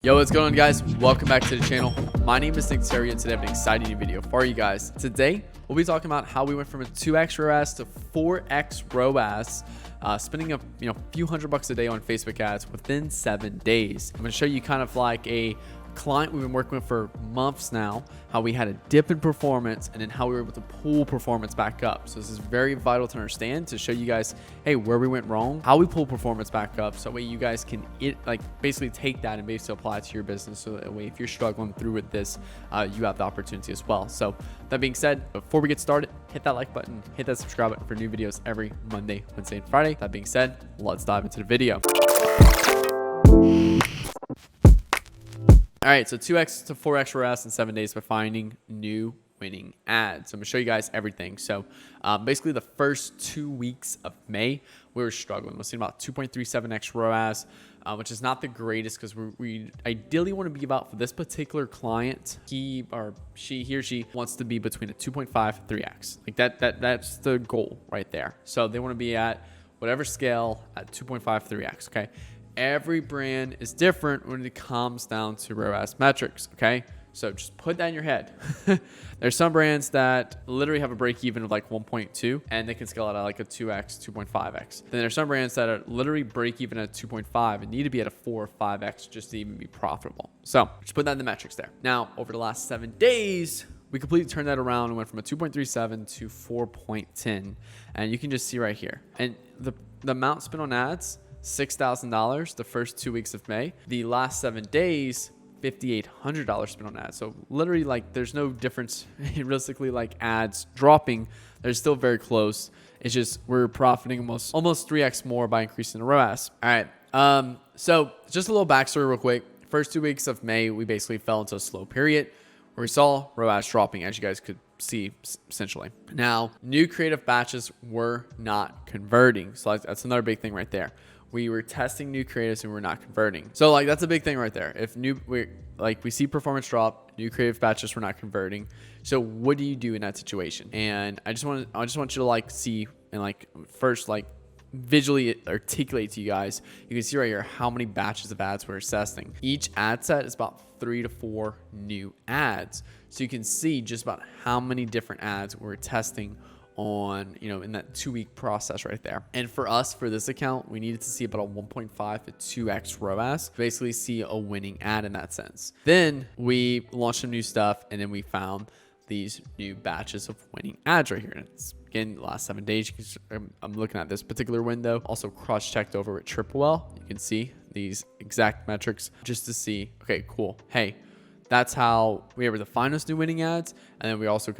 Yo, what's going on, guys? Welcome back to the channel. My name is Nick Theriot, and today I have an exciting new video for you guys. Today, we'll be talking about how we went from a 2x ROAS to 4x ROAS, spending a few $100 a day on Facebook ads within 7 days. I'm going to show you kind of like a client we've been working with for months now, how we had a dip in performance and then how we were able to pull performance back up. So this is very vital to understand, to show you guys, hey, where we went wrong, how we pull performance back up, so that way you guys can basically take that and basically apply it to your business, so that way if you're struggling through with this, you have the opportunity as well. So that being said, before we get started, hit that like button, hit that subscribe button for new videos every Monday, Wednesday, and Friday. That being said, let's dive into the video. All right, so 2x to 4x ROAS in 7 days by finding new winning ads. So I'm gonna show you guys everything. So basically the first 2 weeks of May, we were struggling. We're seeing about 2.37x ROAS, which is not the greatest, because we ideally want to be about, for this particular client, he or she wants to be between a 2.5 and 3x. Like that's the goal right there. So they want to be at whatever scale at 2.5, 3x, okay? Every brand is different when it comes down to ROAS metrics, okay? So just put that in your head. There's some brands that literally have a break even of like 1.2 and they can scale it at like a 2x, 2.5x. Then there's some brands that are literally break even at 2.5 and need to be at a 4 or 5x just to even be profitable. So just put that in the metrics there. Now, over the last 7 days, we completely turned that around and went from a 2.37 to 4.10. And you can just see right here. And the amount spent on ads, $6,000 the first 2 weeks of May. The last 7 days, $5,800 spent on ads. So literally, like, there's no difference realistically, like ads dropping. They're still very close. It's just we're profiting almost 3x more by increasing the ROAS. All right. So just a little backstory real quick. First 2 weeks of May, we basically fell into a slow period where we saw ROAS dropping, as you guys could see, essentially. Now, new creative batches were not converting. So that's another big thing right there. We were testing new creatives and we're not converting. So like that's a big thing right there. If we see performance drop, new creative batches were not converting. So what do you do in that situation? And I just want you to like see and like first like visually articulate to you guys. You can see right here how many batches of ads we're testing. Each ad set is about 3 to 4 new ads. So you can see just about how many different ads we're testing on, in that 2 week process right there. And for us, for this account, we needed to see about a 1.5 to 2x ROAS, basically see a winning ad in that sense. Then we launched some new stuff and then we found these new batches of winning ads right here. And it's, again, the last 7 days, I'm looking at this particular window, also cross-checked over with Triple. You can see these exact metrics just to see, okay, cool. Hey, that's how we were able to find those new winning ads. And then we also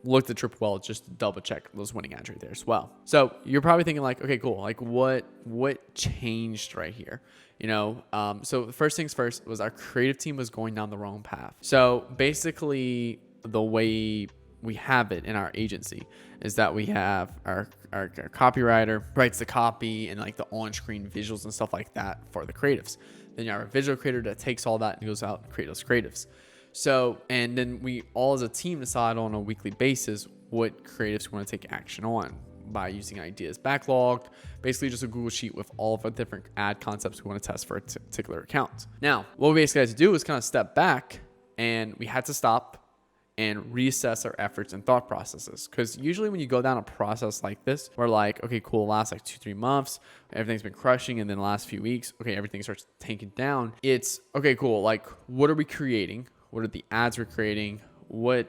looked at Triple just to double check those winning ads right there as well. So you're probably thinking like, okay, cool. Like what changed right here? So the first things first was our creative team was going down the wrong path. So basically the way we have it in our agency is that we have our copywriter writes the copy and like the on-screen visuals and stuff like that for the creatives. Then you have a visual creator that takes all that and goes out and create those creatives. So, and then we all as a team decide on a weekly basis what creatives we want to take action on by using ideas backlogged, basically just a Google sheet with all of the different ad concepts we want to test for a particular account. Now, what we basically had to do was kind of step back, and we had to stop and reassess our efforts and thought processes. Because usually when you go down a process like this, we're like, okay, cool, last like 2-3 months, everything's been crushing, and then the last few weeks, okay, everything starts tanking down. It's, okay, cool, like what are we creating? What are the ads we're creating? We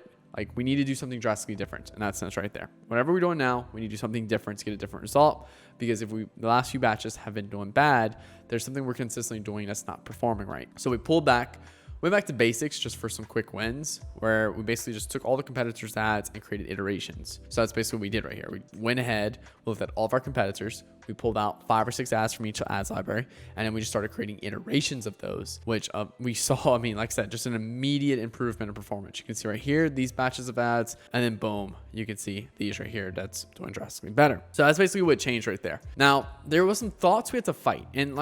need to do something drastically different in that sense right there. Whatever we're doing now, we need to do something different to get a different result. Because if the last few batches have been doing bad, there's something we're consistently doing that's not performing right. So we pulled back, went back to basics just for some quick wins, where we basically just took all the competitors' ads and created iterations. So that's basically what we did right here. We went ahead, we looked at all of our competitors, we pulled out 5 or 6 ads from each ads library, and then we just started creating iterations of those, which we saw, like I said, just an immediate improvement in performance. You can see right here, these batches of ads, and then boom, you can see these right here, that's doing drastically better. So that's basically what changed right there. Now, there was some thoughts we had to fight, and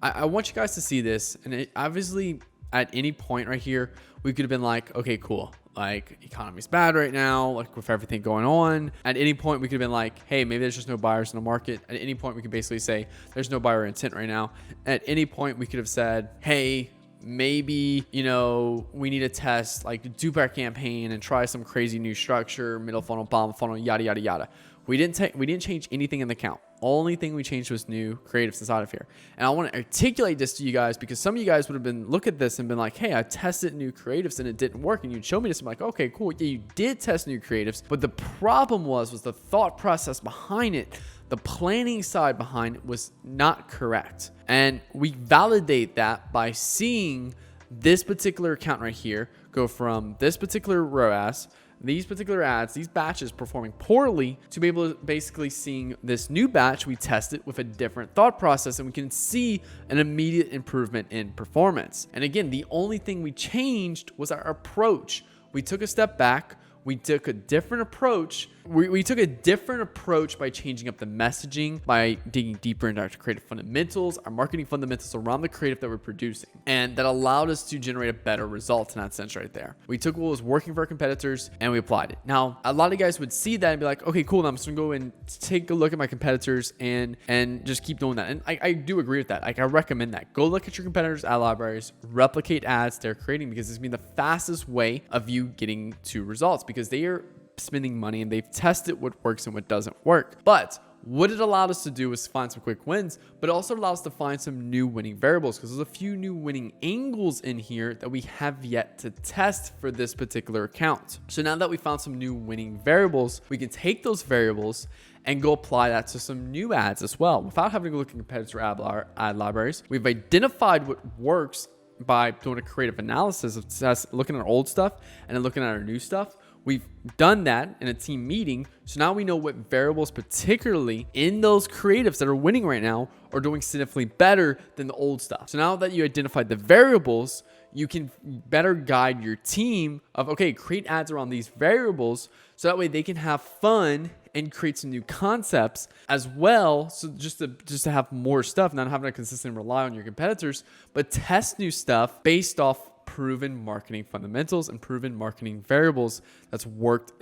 I want you guys to see this, and obviously, at any point right here, we could have been like, okay, cool. like economy's bad right now, like with everything going on. At any point we could have been like, hey, maybe there's just no buyers in the market. At any point we could basically say there's no buyer intent right now. At any point we could have said, hey, maybe, we need to test like dupe our campaign and try some crazy new structure, middle funnel, bottom funnel, yada, yada, yada. We didn't change anything in the account. Only thing we changed was new creatives inside of here. And I want to articulate this to you guys because some of you guys would have been look at this and been like, hey, I tested new creatives and it didn't work. And you'd show me this. I'm like, okay, cool. Yeah, you did test new creatives. But the problem was the thought process behind it. The planning side behind it was not correct. And we validate that by seeing this particular account right here go from this particular ROAS, these particular ads, these batches performing poorly, to be able to basically seeing this new batch we tested with a different thought process, and we can see an immediate improvement in performance. And again, the only thing we changed was our approach. We took a step back. We took a different approach. We took a different approach by changing up the messaging, by digging deeper into our creative fundamentals, our marketing fundamentals around the creative that we're producing. And that allowed us to generate a better result in that sense right there. We took what was working for our competitors and we applied it. Now, a lot of guys would see that and be like, okay, cool. Now I'm just gonna go and take a look at my competitors and just keep doing that. And I do agree with that. Like, I recommend that. Go look at your competitors' ad libraries, replicate ads they're creating, because it's been the fastest way of you getting to results, because they are spending money and they've tested what works and what doesn't work. But what it allowed us to do was find some quick wins, but it also allowed us to find some new winning variables, because there's a few new winning angles in here that we have yet to test for this particular account. So now that we found some new winning variables, we can take those variables and go apply that to some new ads as well without having to look at competitor ad libraries. We've identified what works by doing a creative analysis of looking at our old stuff and then looking at our new stuff. We've done that in a team meeting. So now we know what variables, particularly in those creatives that are winning right now, are doing significantly better than the old stuff. So now that you identified the variables, you can better guide your team of, okay, create ads around these variables so that way they can have fun and create some new concepts as well. So just to have more stuff, not having to consistently rely on your competitors, but test new stuff based off proven marketing fundamentals and proven marketing variables that's worked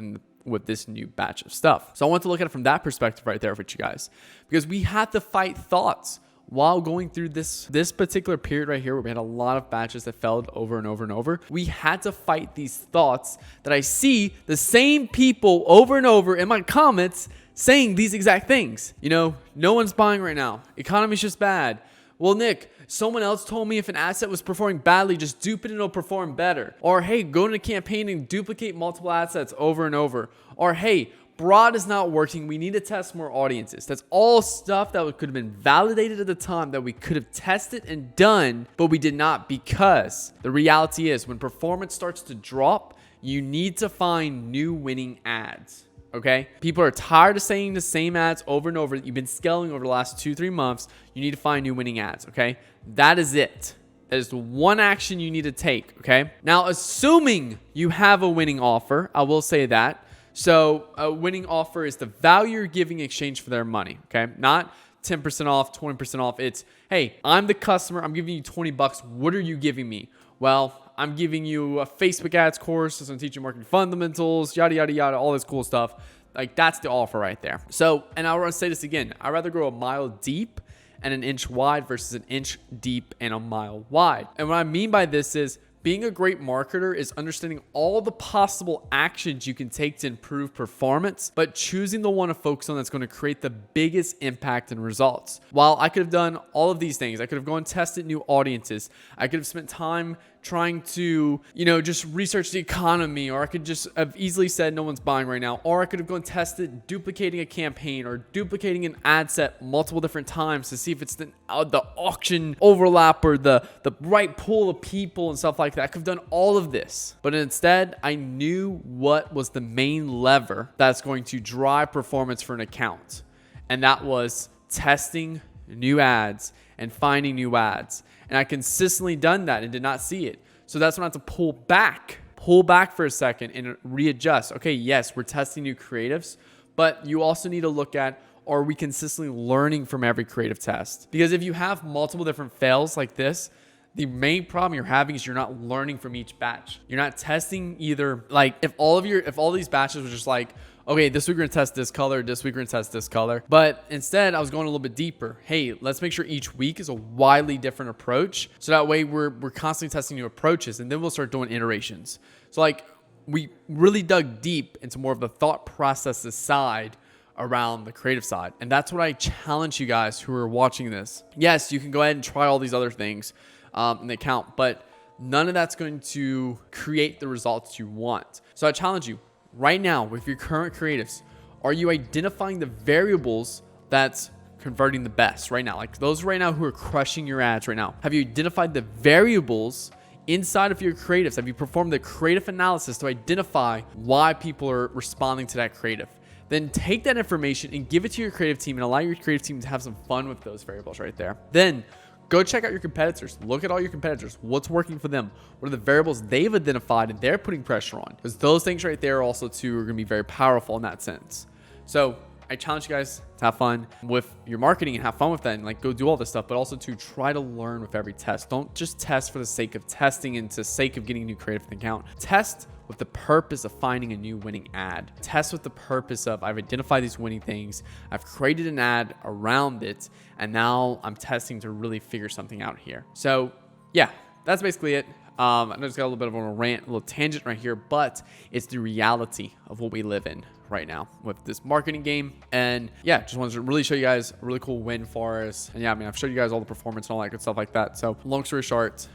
with this new batch of stuff. So I want to look at it from that perspective right there with you guys, because we had to fight thoughts while going through this particular period right here where we had a lot of batches that failed over and over and over. We had to fight these thoughts that I see the same people over and over in my comments saying these exact things. No one's buying right now. Economy's just bad. Well, Nick, someone else told me if an asset was performing badly, just dupe it and it'll perform better. Or, hey, go into a campaign and duplicate multiple assets over and over. Or, hey, broad is not working. We need to test more audiences. That's all stuff that could have been validated at the time that we could have tested and done, but we did not, because the reality is when performance starts to drop, you need to find new winning ads. Okay, people are tired of saying the same ads over and over that you've been scaling over the last 2-3 months. You need to find new winning ads. Okay, that is it. That is the one action you need to take. Okay, now assuming you have a winning offer, I will say that. So a winning offer is the value you're giving in exchange for their money. Okay, not 10% off, 20% off. It's, hey, I'm the customer. I'm giving you $20. What are you giving me? Well, I'm giving you a Facebook ads course. It's going to teach you marketing fundamentals, yada, yada, yada, all this cool stuff. Like, that's the offer right there. So, and I want to say this again. I'd rather go a mile deep and an inch wide versus an inch deep and a mile wide. And what I mean by this is, being a great marketer is understanding all the possible actions you can take to improve performance, but choosing the one to focus on that's going to create the biggest impact and results. While I could have done all of these things, I could have gone and tested new audiences. I could have spent time trying to, just research the economy, or I could just have easily said no one's buying right now, or I could have gone and tested duplicating a campaign or duplicating an ad set multiple different times to see if it's the auction overlap or the right pool of people and stuff like that. I could have done all of this, but instead I knew what was the main lever that's going to drive performance for an account, and that was testing new ads and finding new ads. And I consistently done that and did not see it. So that's when I have to pull back for a second and readjust. Okay, yes, we're testing new creatives, but you also need to look at, are we consistently learning from every creative test? Because if you have multiple different fails like this, The main problem you're having is you're not learning from each batch. You're not testing either. Like if all these batches were just like, okay, this week we're gonna test this color, this week we're gonna test this color. But instead I was going a little bit deeper. Hey, let's make sure each week is a widely different approach. So that way we're constantly testing new approaches, and then we'll start doing iterations. So like we really dug deep into more of the thought processes side around the creative side. And that's what I challenge you guys who are watching this. Yes, you can go ahead and try all these other things in the account, but none of that's going to create the results you want. So I challenge you right now with your current creatives, are you identifying the variables that's converting the best right now? Like those right now who are crushing your ads right now. Have you identified the variables inside of your creatives? Have you performed the creative analysis to identify why people are responding to that creative? Then take that information and give it to your creative team and allow your creative team to have some fun with those variables right there. Then go check out your competitors. Look at all your competitors. What's working for them? What are the variables they've identified and they're putting pressure on? Because those things right there also too are going to be very powerful in that sense. So I challenge you guys to have fun with your marketing and have fun with that and like go do all this stuff, but also to try to learn with every test. Don't just test for the sake of testing and to sake of getting a new creative in the account. Test with the purpose of finding a new winning ad. Test with the purpose of I've identified these winning things, I've created an ad around it, and now I'm testing to really figure something out here. So yeah, that's basically it. I just got a little bit of a rant, a little tangent right here, but it's the reality of what we live in right now with this marketing game. And yeah, just wanted to really show you guys a really cool win for us. And yeah, I mean, I've showed you guys all the performance and all that good stuff like that. So long story short,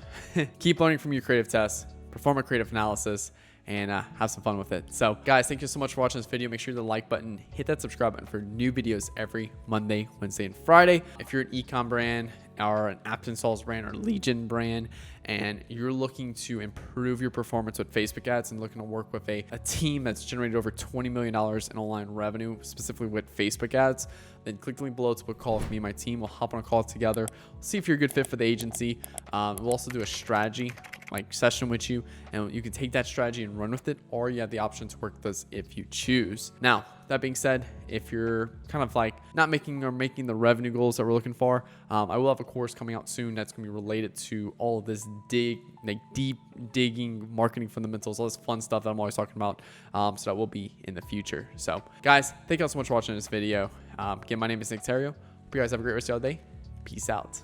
keep learning from your creative tests, perform a creative analysis, and have some fun with it. So guys, thank you so much for watching this video. Make sure to like button, hit that subscribe button for new videos every Monday, Wednesday, and Friday. If you're an e-com brand or an app installs brand or Legion brand, and you're looking to improve your performance with Facebook ads and looking to work with a team that's generated over $20 million in online revenue, specifically with Facebook ads, then click the link below to book a call with me and my team. We'll hop on a call together, see if you're a good fit for the agency. We'll also do a strategy session with you, and you can take that strategy and run with it, or you have the option to work with us if you choose. Now, that being said, if you're kind of like not making the revenue goals that we're looking for, I will have a course coming out soon that's going to be related to all of this deep digging marketing fundamentals, all this fun stuff that I'm always talking about. So that will be in the future. So guys, thank you all so much for watching this video. Again, my name is Nick Theriot. Hope you guys have a great rest of your day. Peace out.